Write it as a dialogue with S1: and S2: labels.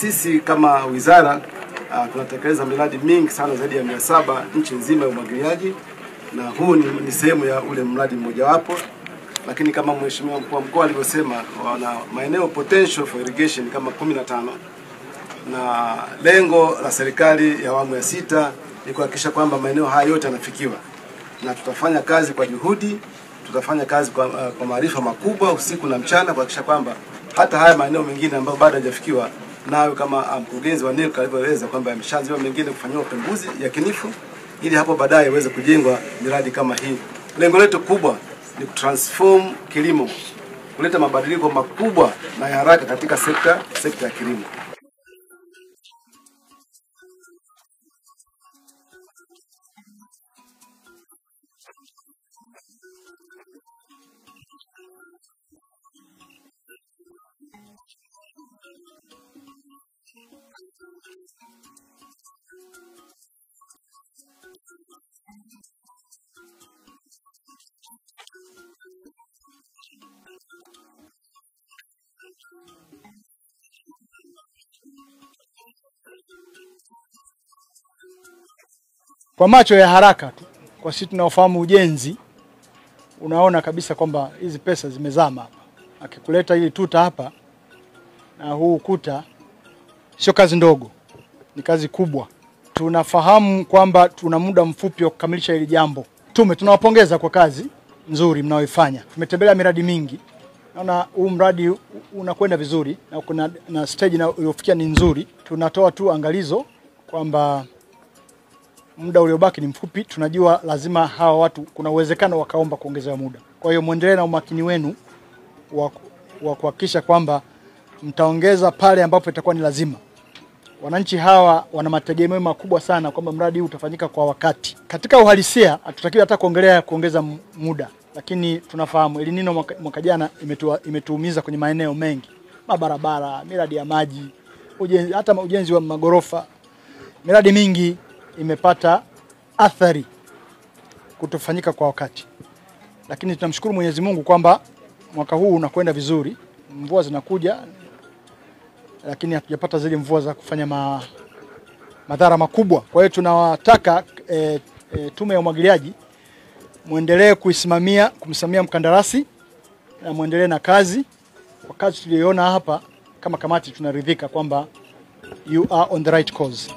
S1: Sisi kama wizara tunatekeleza miradi mingi sana zaidi ya 700 nchi nzima ya umwagiliaji, na huu ni sehemu ya ule mradi mmoja wapo. Lakini kama mheshimiwa mkuu wa mkoa alivyosema, wana maeneo potential for irrigation kama 15, na lengo la serikali ya awamu ya 6 ni kuhakikisha kwamba maeneo haya yote yanafikiwa, na tutafanya kazi kwa juhudi, tutafanya kazi kwa maarifa makubwa usiku na mchana kuhakikisha kwamba hata haya maeneo mengine ambayo bado hajafikiwa, nayo kama mkurugenzi wa NELC alivyoeleza kwamba yameshaanza mengine kufanywa upembuzi yakinifu, ili hapo baadaye iweze kujengwa miradi kama hii. Lengo letu kubwa ni kutransform kilimo, kuleta mabadiliko makubwa na ya haraka katika sekta ya kilimo.
S2: Kwa macho ya haraka tu, kwa sisi tunaofahamu ujenzi, unaona kabisa kwamba hizi pesa zimezama hapa. Akikuleta hili tuta hapa na huu ukuta, sio kazi ndogo, ni kazi kubwa. Tunafahamu kwamba tuna muda mfupi wa kukamilisha hili jambo. Tunawapongeza kwa kazi nzuri mnaoifanya. Tumetembelea miradi mingi. Naona huu mradi unakwenda vizuri na kuna na stage iliyofikia ni nzuri. Tunatoa tu angalizo kwamba muda uliobaki ni mfupi. Tunajua lazima hawa watu kuna uwezekano wakaomba kuongezewa muda. Kwa hiyo muendelee na umakini wenu wa kuhakikisha kwamba mtaongeza pale ambapo itakuwa ni lazima. Wananchi hawa wana mategemeo makubwa sana kwamba mradi huu utafanyika kwa wakati. Katika uhalisia hatutakiwi hata kuongeza muda, lakini tunafahamu El Nino mwaka jana imetuumiza kwenye maeneo mengi. Mabarabara, miradi ya maji, hata ujenzi wa magorofa. Miradi mingi imepata athari kutofanyika kwa wakati. Lakini tunamshukuru Mwenyezi Mungu kwamba mwaka huu unakwenda vizuri. Mvua zinakuja, lakini hatujapata zile mvua za kufanya madhara makubwa. Kwa hiyo tunawataka tume ya umwagiliaji muendelee kumsimamia mkandarasi na muendelee na kazi. Kwa kazi tuliyoona hapa kama kamati tunaridhika kwamba you are on the right cause.